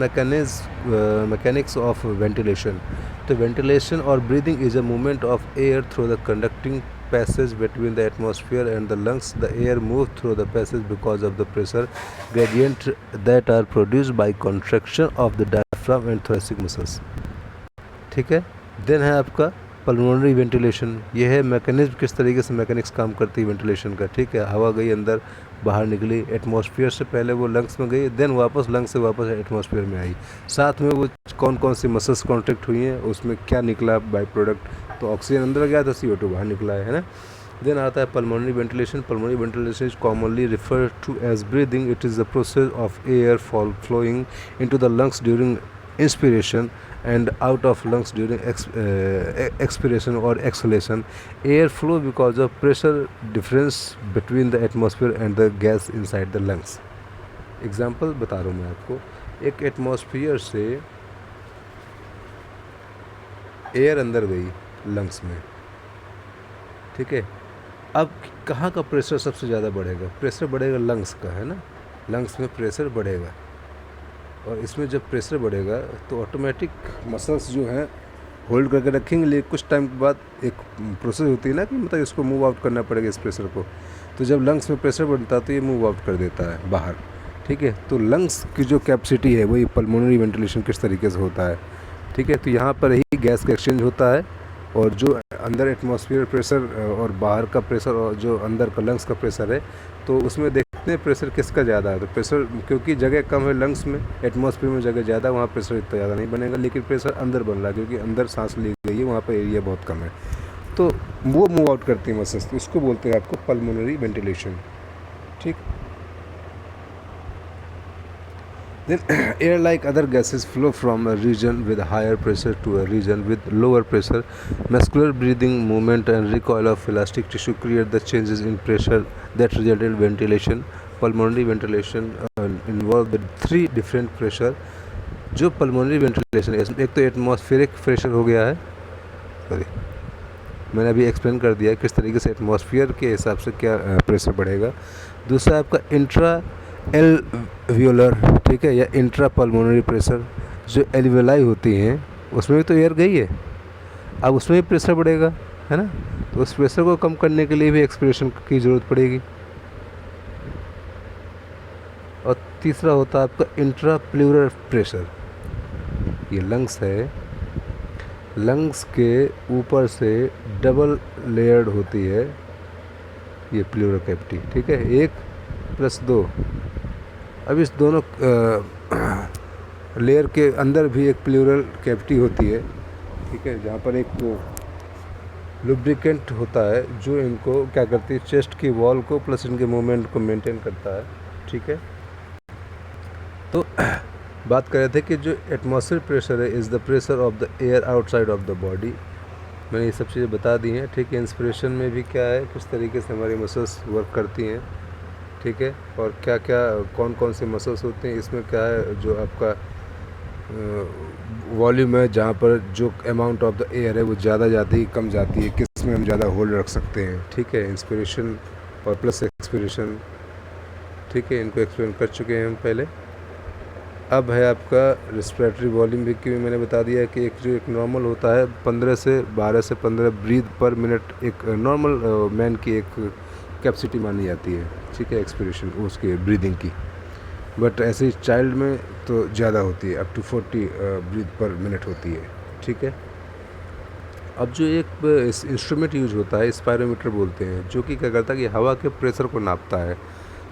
मैकेनिक्स ऑफ वेंटिलेशन। तो वेंटिलेशन और breathing is a movement of air through the conducting passage between the atmosphere and the lungs. The air moves through the passage because of the pressure gradient that are produced by contraction of the diaphragm and thoracic muscles, ठीक है। Then है आपका pulmonary ventilation. ये है mechanism, किस तरीके से mechanics काम करती है वेंटिलेशन का, ठीक है। हवा गई अंदर, बाहर निकली, एटमॉस्फेयर से पहले वो लंग्स में गई, देन वापस लंग्स से वापस एटमॉस्फेयर में आई। साथ में वो कौन कौन सी मसल्स कॉन्ट्रैक्ट हुई हैं, उसमें क्या निकला बाई प्रोडक्ट, तो ऑक्सीजन अंदर गया तो CO2 बाहर निकला है ना। देन आता है pulmonary ventilation. Pulmonary ventilation is commonly referred to as breathing. It is the process of air flowing into the lungs during inspiration and out of lungs during expiration or exhalation. Air flow because of pressure difference between the atmosphere and the gas inside the lungs. Example बता रहा हूँ मैं आपको। एक atmosphere से air अंदर गई lungs में, ठीक है। अब कहाँ का प्रेशर सबसे ज़्यादा बढ़ेगा, प्रेशर बढ़ेगा लंग्स का, है ना। लंग्स में प्रेशर बढ़ेगा और इसमें जब प्रेशर बढ़ेगा तो ऑटोमेटिक मसल्स जो हैं होल्ड करके रखेंगे, लेकिन कुछ टाइम के बाद एक प्रोसेस होती है ना कि मतलब इसको मूव आउट करना पड़ेगा इस प्रेशर को। तो जब लंग्स में प्रेशर बढ़ता है तो ये मूव आउट कर देता है बाहर, ठीक है। तो लंग्स की जो कैपेसिटी है वही पल्मोनरी वेंटिलेशन किस तरीके से होता है, ठीक है। तो यहाँ पर ही गैस का एक्सचेंज होता है और जो अंदर एटमॉस्फेयर प्रेशर और बाहर का प्रेशर और जो अंदर का लंग्स का प्रेशर है, तो उसमें देखते हैं प्रेशर किसका ज़्यादा है। तो प्रेशर क्योंकि जगह कम है लंग्स में, एटमॉस्फेयर में जगह ज़्यादा, वहाँ प्रेशर इतना ज़्यादा नहीं बनेगा, लेकिन प्रेशर अंदर बन रहा है क्योंकि अंदर सांस ली गई है, वहाँ पर एरिया बहुत कम है, तो वो मूव आउट करती है मसल्स। तो इसको बोलते हैं आपको पल्मोनरी वेंटिलेशन, ठीक। Then air like other gases flow from a region with higher pressure to a region with lower pressure. Muscular breathing movement and recoil of elastic tissue create the changes in pressure that result in ventilation. Pulmonary ventilation involve the 3 different pressure. जो pulmonary ventilation है, एक तो atmospheric pressure हो गया है, sorry मैंने अभी explain कर दिया किस तरीके से एटमॉस्फेयर के हिसाब से क्या प्रेशर बढ़ेगा। दूसरा आपका इंट्रा एल्वियोलर, ठीक है, या इंट्रा पल्मोनरी प्रेशर। जो एल्वियोलाई होती हैं उसमें भी तो एयर गई है, अब उसमें भी प्रेशर बढ़ेगा, है ना। तो उस प्रेशर को कम करने के लिए भी एक्सपिरेशन की ज़रूरत पड़ेगी। और तीसरा होता है आपका इंट्रा प्लूरल प्रेशर। ये लंग्स है, लंग्स के ऊपर से डबल लेयर्ड होती है ये प्लूरल कैविटी, ठीक है, 1+2। अब इस दोनों लेयर के अंदर भी एक प्लूरल कैविटी होती है, ठीक है, जहाँ पर एक लुब्रिकेंट होता है जो इनको क्या करती है, चेस्ट की वॉल को प्लस इनके मूवमेंट को मेंटेन करता है, ठीक है। तो बात कर रहे थे कि जो एटमॉस्फेयर प्रेशर है is the pressure of the air outside of the body. मैंने ये सब चीज़ें बता दी हैं, ठीक है। इंस्पिरेशन में भी क्या है, किस तरीके से हमारी मसल्स वर्क करती हैं, ठीक है, और क्या क्या कौन कौन से मसल्स होते हैं। इसमें क्या है, जो आपका वॉल्यूम है, जहाँ पर जो अमाउंट ऑफ द एयर है वो ज़्यादा जाती है कम जाती है, किस में हम ज़्यादा होल्ड रख सकते हैं, ठीक है। इंस्पिरेशन और प्लस एक्सपिरेशन, ठीक है, इनको एक्सप्लेन कर चुके हैं हम पहले। अब है आपका रेस्पिरेटरी वॉल्यूम भी, कि मैंने बता दिया है कि एक नॉर्मल होता है 12 से 15 ब्रीथ पर मिनट, एक नॉर्मल मैन की एक कैपेसिटी मानी जाती है, ठीक है, एक्सपिरेशन उसके ब्रीदिंग की। बट ऐसे ही चाइल्ड में तो ज़्यादा होती है, up to 40 breath per minute होती है, ठीक है। अब जो एक इंस्ट्रूमेंट यूज होता है स्पायरोमीटर बोलते हैं, जो कि क्या करता है कि हवा के प्रेशर को नापता है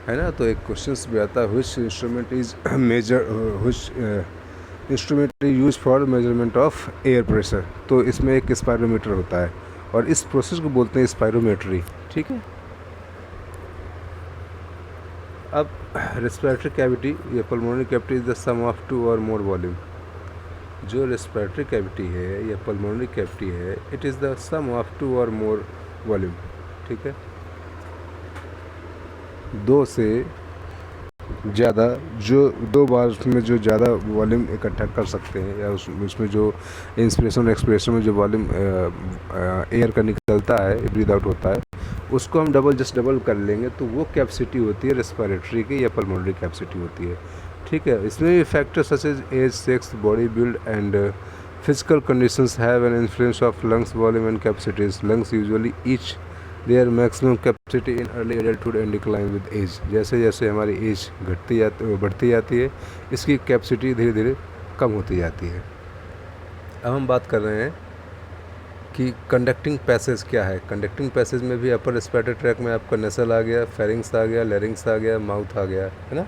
ना। तो एक क्वेश्चंस भी आता है, which instrument is measure which instrument use for measurement of air pressure. तो इसमें एक स्पायरोमीटर होता है और इस प्रोसेस को बोलते हैं स्पायरोमेट्री। ठीक है। अब रेस्पिरेटरी कैविटी या pulmonary cavity is the sum of two or more volume. जो रेस्पिरेटरी कैविटी है या पल्मोनरी कैविटी है, it is the sum of two or more volume. ठीक है। दो से ज़्यादा, जो दो बार में जो ज़्यादा वॉल्यूम इकट्ठा कर सकते हैं, या उसमें जो इंस्पिरेशन और एक्सपिरेशन में जो वॉल्यूम एयर का निकलता है, ब्रीद आउट होता है, उसको हम डबल कर लेंगे तो वो कैपेसिटी होती है रेस्पिरेटरी की या पल्मोनरी कैपेसिटी होती है। ठीक है। इसमें भी factors such as age, sex, body build and physical conditions have an influence of lungs volume and capacities. Lungs usually reach their maximum capacity in early adulthood and decline with age. जैसे जैसे हमारी as बढ़ती जाती है, इसकी capacity धीरे धीरे कम होती जाती है। अब हम बात कर रहे हैं कि कंडक्टिंग पैसेज क्या है। कंडक्टिंग पैसेज में भी अपर रेस्पिरेटरी ट्रैक में आपका नेसल आ गया, फेरिंग्स आ गया, लैरिंग्स आ गया, माउथ आ गया, है ना।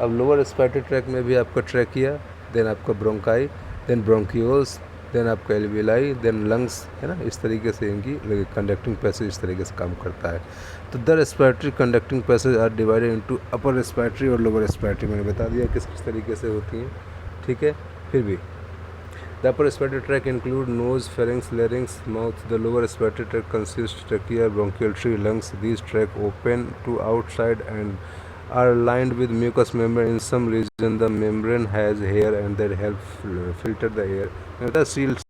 अब लोअर रेस्पिरेटरी ट्रैक में भी आपका ट्रैकिया, देन आपका ब्रोंकाई, देन ब्रोंकियोल्स, देन आपका एल्विलाई, देन लंग्स, है ना। इस तरीके से इनकी कंडक्टिंग पैसेज इस तरीके से काम करता है। तो the respiratory conducting passage are divided into upper respiratory और लोअर रेस्पिरेटरी। मैंने बता दिया किस किस तरीके से होती हैं। ठीक है। फिर भी the upper respiratory tract include nose, pharynx, larynx, mouth. The lower respiratory tract consist trachea, bronchial tree, lungs. These tract open to outside and are lined with mucous membrane. In some region the membrane has hair and that help filter the air. मतलब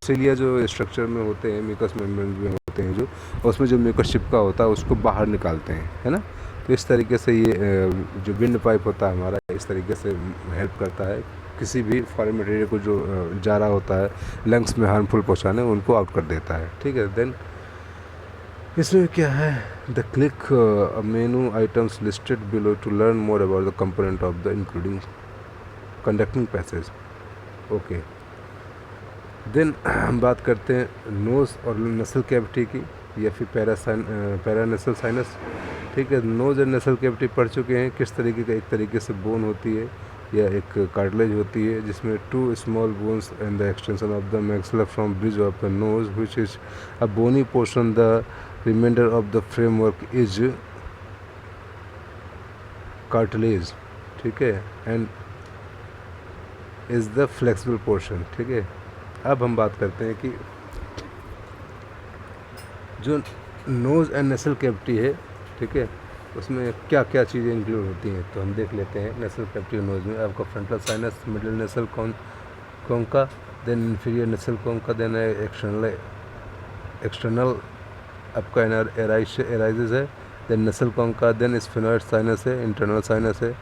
सीलिया जो structure में होते हैं, mucus membrane में होते हैं, जो उसमें जो म्यूकस चिपका होता है उसको बाहर निकालते हैं, है ना। तो इस तरीके से ये जो विंड पाइप होता है हमारा, इस तरीके से हेल्प करता है किसी भी फॉरेन मटेरियल को जो जा रहा होता है लंग्स में हार्मफुल पहुँचाने, उनको आउट कर देता है। ठीक है। देन इसमें क्या है, the click menu items listed below to learn more about the component of the including conducting passage. Okay. Then हम बात करते हैं नोज़ और नसल कैविटी की, या फिर पैरानेसल साइनस। ठीक है। नोज़ और नसल कैविटी पढ़ चुके हैं किस तरीके का, एक तरीके से बोन होती है या एक कार्टिलेज होती है, जिसमें two small bones and the extension of the maxilla from bridge of the nose which is a bony portion. The remainder of the framework is cartilage। ठीक है। and is the flexible portion। ठीक है। अब हम बात करते हैं कि जो नोज़ एंड नेसल कैविटी है, ठीक है, उसमें क्या क्या चीज़ें इंक्लूड होती हैं। तो हम देख लेते हैं। नेसल कैविटी और नोज़ में आपका फ्रंटल साइनस, मिडिल नेसल कोंका, देन इंफीरियर नेसल कोंका, देन एक्सटर्नल आपका एराइजेस है, देन नेसल कोंका, देन स्फेनॉइड साइनस है, इंटरनल साइनस है,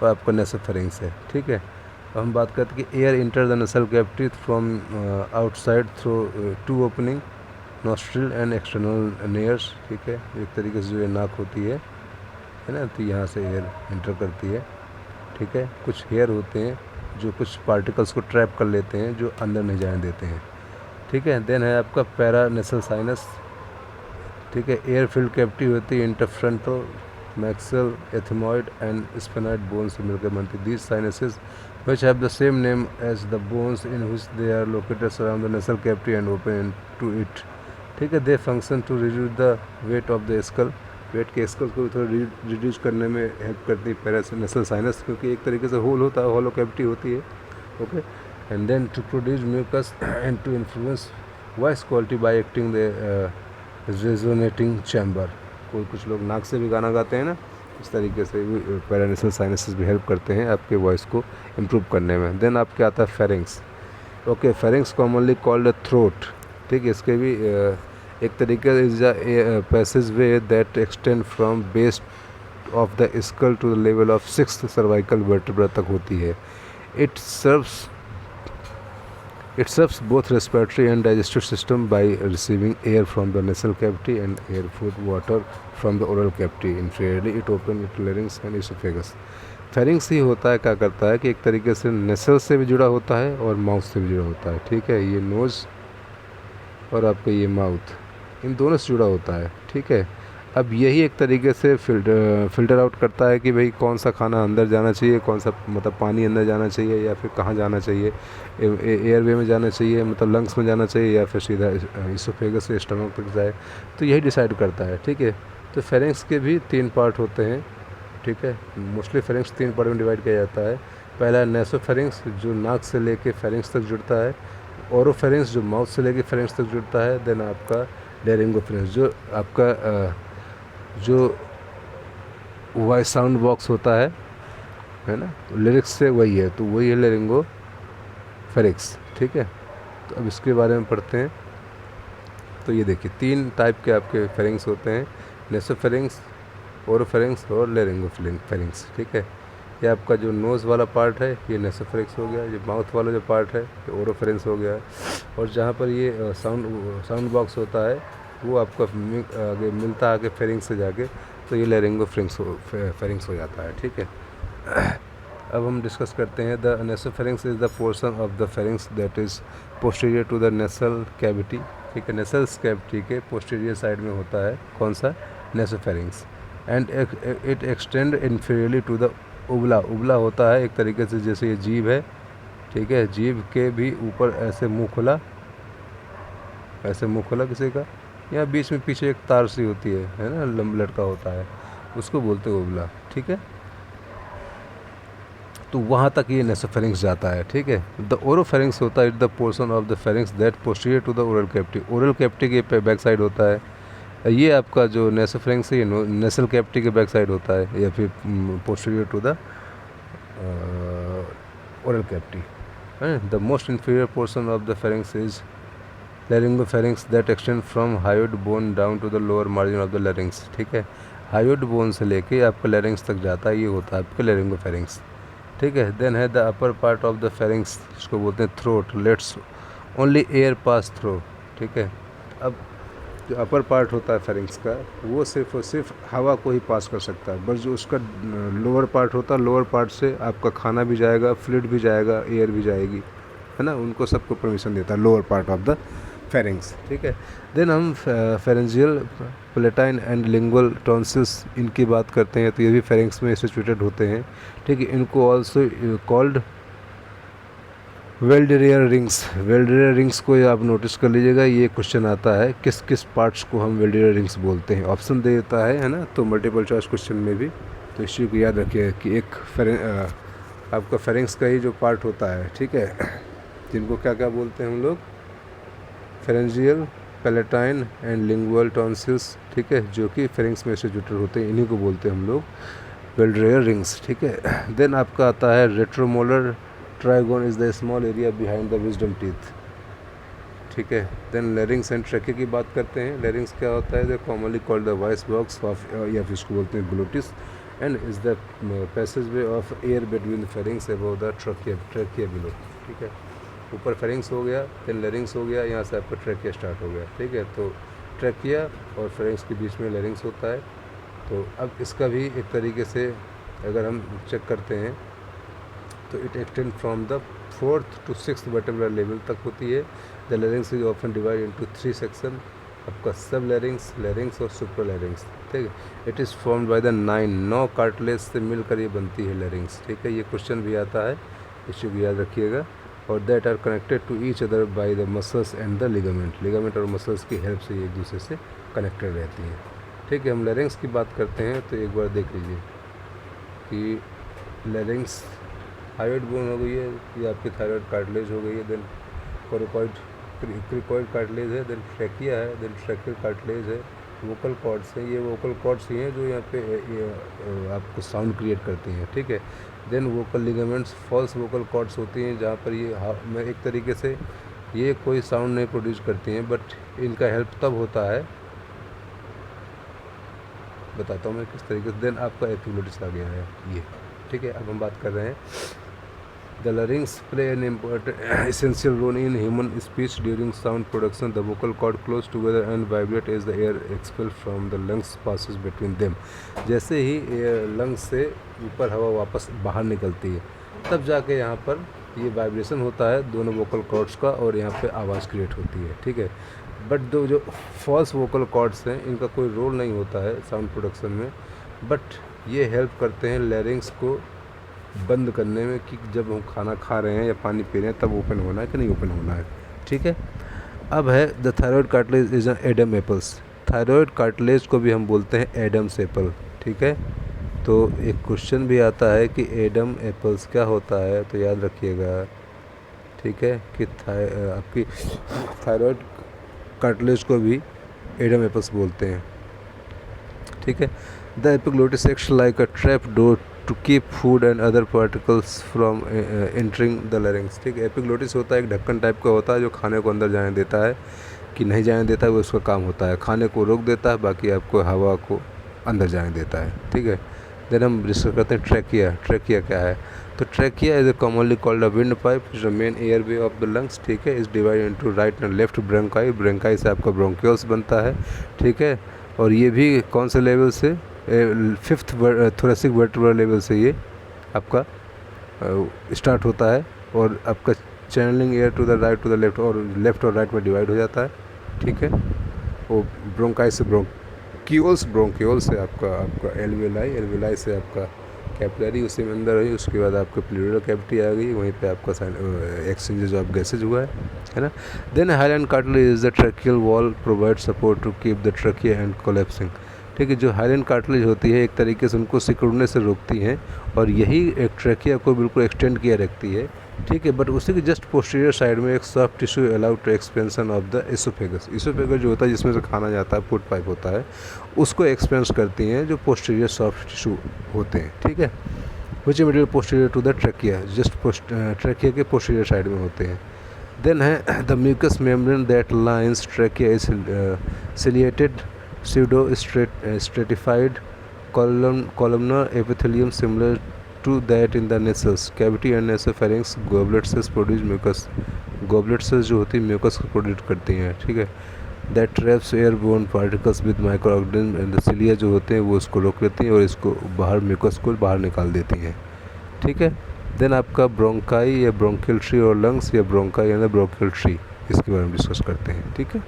और आपका नेसोफेरिंग्स है। ठीक है। अब हम बात करते हैं कि air enter the nasal cavity from outside through two opening, nostril and external nares. ठीक है। एक तरीके से जो ये नाक होती है ना, तो यहाँ से एयर इंटर करती है। ठीक है। कुछ हेयर होते हैं जो कुछ पार्टिकल्स को ट्रैप कर लेते हैं, जो अंदर नहीं जाने देते हैं। ठीक है। देन है आपका पैरानेसल साइनस। ठीक है। एयर फिल्ड कैविटी होती है interfrontal, maxillary, ethmoid and sphenoid bone से मिलकर बनती। These sinuses which have the same name as the bones in which they are located surround the nasal cavity and open to it। ठीक है। they function to reduce the weight of the skull। Weight के skull को थोड़ा reduce करने में help करती है paranasal sinus, क्योंकि एक तरीके से होल होता है, होलो कैविटी होती है। Okay. And then to produce mucus and to influence voice quality by acting the resonating chamber. कुछ लोग नाक से भी गाना गाते हैं ना, इस तरीके से भी पैरानेसल साइनसेस भी हेल्प करते हैं आपके वॉइस को इम्प्रूव करने में। देन आपके आता है pharynx. Okay. Pharynx commonly called throat. ठीक है। इसके भी एक तरीके is a passage way that extend from base of the skull to the level of 6th cervical vertebra तक होती है। It serves both respiratory and digestive system by receiving air from the nasal cavity and air food water from the oral cavity। Inferiorly it open its larynx and esophagus। Pharynx ही होता है, क्या करता है कि एक तरीके से नेसल से भी जुड़ा होता है और माउथ से भी जुड़ा होता है। ठीक है। ये नोज़ और आपका ये माउथ, इन दोनों से जुड़ा होता है। ठीक है। अब यही एक तरीके से फ़िल्टर आउट करता है कि भाई कौन सा खाना अंदर जाना चाहिए, कौन सा मतलब पानी अंदर जाना चाहिए या फिर कहाँ जाना चाहिए, एयरवे में जाना चाहिए मतलब लंग्स में जाना चाहिए या फिर सीधा इसोफेगस से स्टमक तक जाए, तो यही डिसाइड करता है। ठीक है, तो फेरिंक्स के भी 3 पार्ट होते हैं। ठीक है, मोस्टली फेरिंक्स 3 पार्ट में डिवाइड किया जाता है। पहला नासोफेरिंक्स जो नाक से लेके फेरिंक्स तक जुड़ता है, ओरोफेरिंक्स जो माउथ से लेके फेरिंक्स तक जुड़ता है, देन आपका लेरिंगोफेरिंक्स जो आपका जो वॉइस साउंड बॉक्स होता है ना, लिरिक्स से वही है, तो वही है लेरिंगो फेरिक्स। ठीक है, तो अब इसके बारे में पढ़ते हैं। तो ये देखिए 3 टाइप के आपके फेरिंग्स होते हैं, नेसोफेरिंग्स, ओरोफेरिंग्स और लेरिंगो फेरिंग्स। ठीक है, ये आपका जो नोज़ वाला पार्ट है ये नेसोफेरिंग्स हो गया, ये माउथ वाला जो पार्ट है ये ओरोफेरिंग्स हो गया, और जहाँ पर ये साउंड बॉक्स होता है वो आपका आगे मिलता है आगे फेरिंग्स से जाके, तो ये लेरिंगो फेरिंग्स हो जाता है। ठीक है, अब हम डिस्कस करते हैं the nasopharynx is the portion of the pharynx that is posterior to the nasal cavity. ठीक है, नेसल कैविटी के पोस्टीरियर साइड में होता है कौन सा, nasopharynx, and it extend inferiorly to the uvula. Uvula होता है एक तरीके से जैसे ये जीभ है। ठीक है, जीभ के भी ऊपर ऐसे मुँह खुला, ऐसे मुँह खुला किसी का, यहाँ बीच में पीछे एक तार सी होती है ना, लंबा लटका होता है, उसको बोलते हैं उबला। ठीक है, तो वहाँ तक ये नेसोफेरिंग्स जाता है। ठीक है, द ओरोफेरिंग्स होता है it the portion of the pharynx that posterior to the oral cavity. Oral cavity के बैक साइड होता है ये आपका जो नेसोफेरिंग्स है, ये नेसल कैविटी के बैक साइड होता है या फिर posterior to the oral cavity. The most inferior portion of the pharynx is laryngopharynx that extend from hyoid bone down to the lower margin of the larynx. ठीक है, hyoid bone से लेके आपका larynx तक जाता है, ये होता है आपका लेरिंगोफेरिंग्स। ठीक है, देन है the upper part of the pharynx जिसको बोलते हैं throat, let's only air pass through. ठीक है, अब जो अपर पार्ट होता है फेरिंग्स का वो सिर्फ और सिर्फ हवा को ही पास कर सकता है, बस जो उसका लोअर पार्ट होता है, लोअर पार्ट से आपका खाना भी जाएगा, फ्लूइड भी जाएगा, एयर भी जाएगी, है ना, उनको सबको परमिशन देता है lower part of the pharynx. ठीक है, देन हम pharyngeal, palatine and lingual tonsils इनकी बात करते हैं, तो ये भी फेरिंग्स में सिचुएटेड होते हैं। ठीक है, इनको ऑल्सो कॉल्ड वेल्डेरियर रिंग्स। वेल्डेरियर रिंग्स को आप नोटिस कर लीजिएगा, ये क्वेश्चन आता है किस किस पार्ट्स को हम वेल्डेरियर रिंग्स बोलते हैं, ऑप्शन दे देता है ना, तो मल्टीपल चॉइस क्वेश्चन में भी, तो इस चीज़ को याद रखिए कि एक आपका फेरिंग्स का ही जो पार्ट होता है, ठीक है, जिनको क्या क्या बोलते हैं हम लोग, pharyngeal, palatine and lingual tonsils. ठीक है, जो कि फेरिंग्स में सिचुएटेड होते हैं, इन्हीं को बोलते हैं हम लोग वेल्डेरियर रिंग्स। ठीक है, देन आपका आता है retromolar trigone is the small area behind the wisdom teeth. ठीक है, देन लेरिंग्स एंड ट्रैके की बात करते हैं। लेरिंग्स क्या होता है, the commonly called the voice box of, या फिर इसको बोलते हैं glottis, and is the passage way of air between the pharynx above the trachea below. ठीक है, ऊपर फेरिंग्स हो गया, देन लेरिंग्स हो गया, यहाँ से आपका ट्रैकिया स्टार्ट हो गया। ठीक है, तो ट्रैकिया और फेरिंग्स के बीच में लेरिंग्स होता है। तो अब इसका भी एक तरीके से अगर हम चेक करते हैं तो it extend from the 4th to 6th vertebral level तक होती है। The larynx is often divide into 3 section, आपका सब लेरिंग्स, लेरिंग्स और सुपर लेरिंग्स। ठीक है, it is formed by the 9 cartilage से मिलकर ये बनती है लेरिंग्स। ठीक है, ये क्वेश्चन भी आता है, इस चीज़ को याद रखिएगा। और that are connected to each other by the muscles and the ligament. Ligament और मसल्स की हेल्प से ये एक दूसरे से कनेक्टेड रहती हैं। ठीक है, हम लेरिंग्स की बात करते हैं, तो एक बार देख लीजिए कि लेरिंग्स हायोइड बोन हो गई है, ये आपकी थायराइड कार्टिलेज हो गई है, देन क्रिकॉइड कार्टिलेज है, देन ट्रैकिया है, देन ट्रैकियल कार्टिलेज है, वोकल कॉर्ड्स है, ये वोकल कॉर्ड्स ही हैं जो यहाँ पे ये आपको साउंड क्रिएट करती हैं। ठीक है, then vocal ligaments, false vocal cords होती हैं जहाँ पर ये मैं एक तरीके से ये कोई साउंड नहीं प्रोड्यूस करती हैं, बट इनका हेल्प तब होता है, बताता हूँ मैं किस तरीके से। देन आपका एक्टिविटीज आ गया है ये। ठीक है, अब हम बात कर रहे हैं the larynx play an important essential role in human speech during sound production. The vocal cord close together and vibrate as the air expelled from the lungs passes between them. जैसे ही लंग्स से ऊपर हवा वापस बाहर निकलती है तब जाके यहाँ पर ये वाइब्रेशन होता है दोनों वोकल कॉर्ड्स का और यहाँ पे आवाज़ क्रिएट होती है। ठीक है, बट दो जो फॉल्स वोकल कॉर्ड्स हैं इनका कोई रोल नहीं होता है साउंड प्रोडक्शन में, बट ये हेल्प करते हैं लैरिंग्स को बंद करने में कि जब हम खाना खा रहे हैं या पानी पी रहे हैं तब ओपन होना है कि नहीं ओपन होना है। ठीक है, अब है the thyroid cartilage is an Adam apples. Thyroid cartilage को भी हम बोलते हैं एडम्स एपल। ठीक है, तो एक क्वेश्चन भी आता है कि एडम एपल्स क्या होता है, तो याद रखिएगा। ठीक है, कि आपकी थायराइड कार्टिलेज को भी एडम एपल्स बोलते हैं। ठीक है, the epiglottis acts like a trap door to keep food and other particles from entering the larynx. ठीक है, एपिग्लोटिस होता है एक ढक्कन टाइप का होता है जो खाने को अंदर जाने देता है कि नहीं जाने देता है, वो उसका काम होता है। खाने को रोक देता है, बाकी आपको हवा को अंदर जाने देता है। ठीक है, देन हम डिस्कस करते हैं ट्रैकिया। ट्रैकिया क्या है, तो trachea is commonly called a wind pipe, is the main air way of the lungs. ठीक है, is divide into right and left bronchi. Bronchi से आपका ब्रोंकियल्स बनता है। ठीक है, और ये भी कौन से लेवल से, 5th थोरेसिक वर्टेब्रा लेवल से ये आपका स्टार्ट होता है, और आपका channelling air to the right to the left, और लेफ्ट और राइट में डिवाइड हो जाता है। ठीक है, वो ब्रोंकाई से ब्रोंकियोल से आपका एल्वेलाई से आपका कैपिलरी उसी में अंदर है। उसके बाद आपका प्लूरल कैविटी आ गई, वहीं पे आपका एक्सचेंजेस ऑफ गैसेज हुआ है ना। Then hyaline cartilage is the tracheal wall provide support to keep the trachea and collapsing. ठीक है, जो हाइलैंड कार्टिलेज होती है एक तरीके से उनको सिकुड़ने से रोकती हैं, और यही एक ट्रकिया को बिल्कुल एक्सटेंड किया रखती है। ठीक है, बट उसी के जस्ट पोस्टीरियर साइड में एक soft tissue allowed to expansion of the oesophagus. Oesophagus जो होता है जिसमें से खाना जाता है, फूड पाइप होता है, उसको एक्सपेंस करती हैं जो पोस्टीरियर सॉफ्ट टिश्यू होते हैं। ठीक है, which material posterior to the trachea, just trachea के पोस्टीरियर साइड में होते हैं। देन है the mucus membrane that lines trachea is ciliated pseudo stratified columnar epithelium similar to that in the nasals cavity and nasopharynx। goblet cells produce mucus। goblet cells जो होती है mucus को produce करती हैं। ठीक है, that traps airborne particles with microorganisms and the cilia जो होते हैं वो उसको रोक लेती हैं और इसको बाहर mucus को बाहर निकाल देती हैं। ठीक है, देन आपका ब्रोंकाई या ब्रोंकियल ट्री और लंग्स या ब्रोंकाई या ब्रोंकियल ट्री, इसके बारे में डिस्कस करते हैं। ठीक है,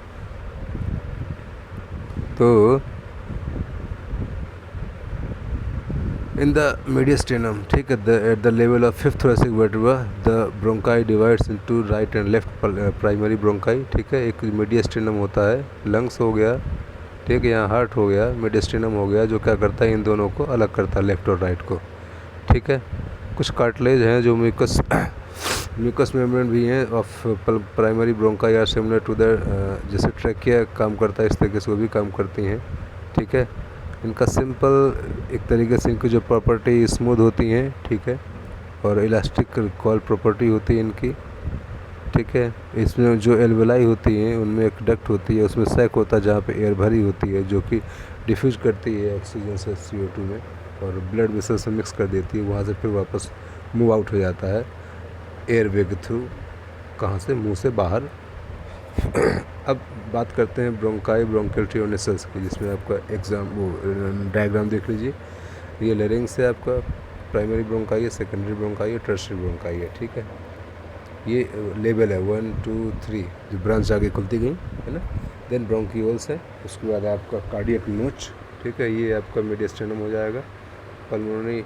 तो इन द मीडियस्टेनम, ठीक है, at the level of 5th thoracic vertebra the bronchi divides into right and left primary bronchi. ठीक है, एक मीडियस्टेनम होता है, लंग्स हो गया, ठीक है, यहाँ हार्ट हो गया, मीडियस्टेनम हो गया, जो क्या करता है इन दोनों को अलग करता है, लेफ्ट और राइट को। ठीक है, कुछ कार्टिलेज हैं जो म्यूकस मेम्ब्रेन भी हैं of primary bronchi are similar to the, जैसे ट्रैकिया काम करता है इस तरीके से वो भी काम करती हैं। ठीक है, इनका सिंपल एक तरीके से इनकी जो प्रॉपर्टी स्मूथ होती हैं। ठीक है, और इलास्टिक कॉल प्रॉपर्टी होती है इनकी। ठीक है, इसमें जो एल्वेलाई होती हैं उनमें एक डक्ट होती है, उसमें सैक होता है जहाँ पे एयर भरी होती है, जो कि डिफ्यूज करती है ऑक्सीजन से CO2 में और ब्लड वेसल से मिक्स कर देती है, वहाँ से फिर वापस मूव आउट हो जाता है एयर वे के थ्रू, कहाँ से, मुंह से बाहर। अब बात करते हैं ब्रोंकाई ब्रोंकियल ट्री और नेसल्स की, जिसमें आपका डायग्राम देख लीजिए। ये लैरिंग्स से आपका प्राइमरी ब्रोंकाई है, सेकेंडरी ब्रोंकाई है, टर्शियरी ब्रोंकाई है। ठीक है, ये लेवल है 1 2 3 जो ब्रांच आगे खुलती गई है ना। देन ब्रोंकियोल्स है, उसके बाद आपका कार्डियक नोच। ठीक है, ये आपका मीडियस्टेनम हो जाएगा। पल्मोनरी,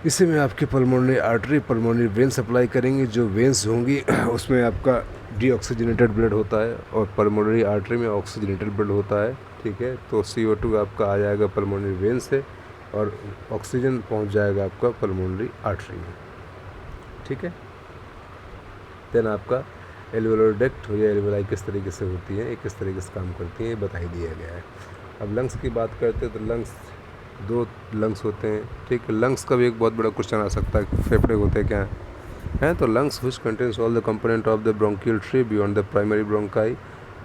इसी में आपके pulmonary artery pulmonary vein supply करेंगी, जो वेंस होंगी उसमें आपका डीऑक्सीजनेटेड ब्लड होता है और पल्मोनरी आर्टरी में ऑक्सीजनेटेड ब्लड होता है। ठीक है, तो CO2 आपका आ जाएगा पल्मोनरी वेन से और ऑक्सीजन पहुंच जाएगा आपका पल्मोनरी आर्टरी में। ठीक है, देन आपका एल्वेओलर डक्ट या एल्वेलाई किस तरीके से होती है, ये किस तरीके से काम करती है, ये बता ही दिया गया है। अब लंग्स की बात करते हैं तो लंग्स, 2 लंग्स होते हैं। ठीक है, लंग्स का भी एक बहुत बड़ा क्वेश्चन आ सकता है, फेफड़े होते हैं क्या हैं, तो lungs which contains all the component of the bronchial tree beyond the primary bronchi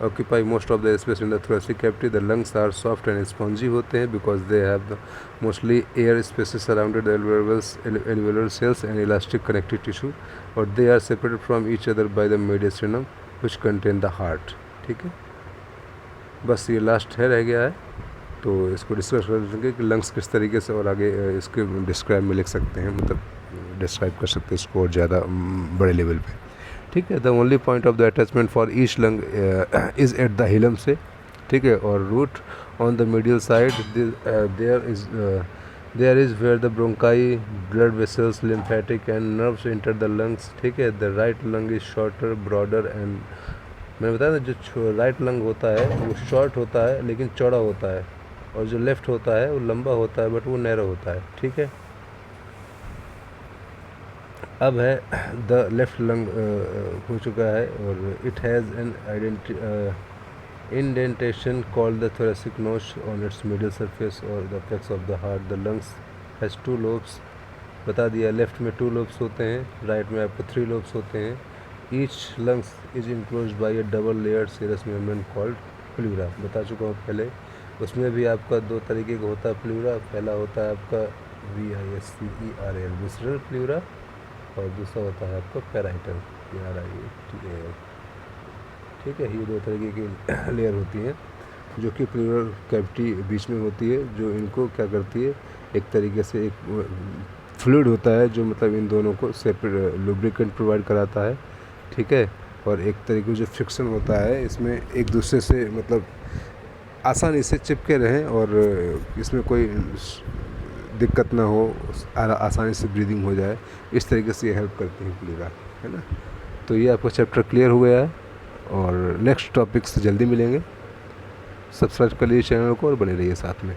occupy most of the space in the thoracic cavity. The lungs are soft and spongy होते हैं because they have the mostly air spaces surrounded the alveolar cells and elastic connective tissue और they are separated from each other by the mediastinum which contain the heart. ठीक है, बस ये last है रह गया है, तो इसको डिस्कस कर देंगे कि लंग्स किस तरीके से और आगे इसके डिस्क्राइब में लिख सकते हैं, मतलब डिस्क्राइब कर सकते हैं इसको और ज़्यादा बड़े लेवल पे। ठीक है। The only point of the attachment for each lung is at the hilum से, ठीक है। और root on the middle side there is where the bronchi, blood vessels, lymphatic and nerves enter the lungs, ठीक है। The right lung is shorter, broader and, मैंने बताया ना जो राइट लंग होता है वो शॉर्ट होता है लेकिन चौड़ा होता है, और जो लेफ़्ट होता है वो लंबा होता है बट वो नैरो होता है, ठीक है। अब है द लेफ़्ट लंग हो चुका है, और it has an indentation called the thoracic notch on its middle surface or the apex of the heart. The lungs has two lobes, बता दिया। लेफ्ट में 2 lobes होते हैं, राइट में आपको 3 lobes होते हैं। Each lungs is enclosed by a double layered serous membrane called pleura, बता चुका हूँ पहले। उसमें भी आपका 2 तरीके का होता है प्लूरा। पहला होता है आपका VISCERAL विसरल प्लूरा, और दूसरा होता है आपका पैराइटल PRIA, ठीक है। ये 2 तरीके की लेयर होती हैं जो कि प्लूरल कैविटी बीच में होती है, जो इनको क्या करती है, एक तरीके से एक फ्लूइड होता है जो मतलब इन दोनों को सेपरेट लुब्रिकेंट प्रोवाइड कराता है, ठीक है। और एक तरीके जो फ्रिक्शन होता है इसमें एक दूसरे से मतलब आसानी से चिपके रहें और इसमें कोई दिक्कत ना हो, आसानी से ब्रीदिंग हो जाए, इस तरीके से ये हेल्प करती है प्लूरा, है ना। तो ये आपका चैप्टर क्लियर हो गया है, और नेक्स्ट टॉपिक से जल्दी मिलेंगे। सब्सक्राइब कर लीजिए चैनल को और बने रहिए साथ में।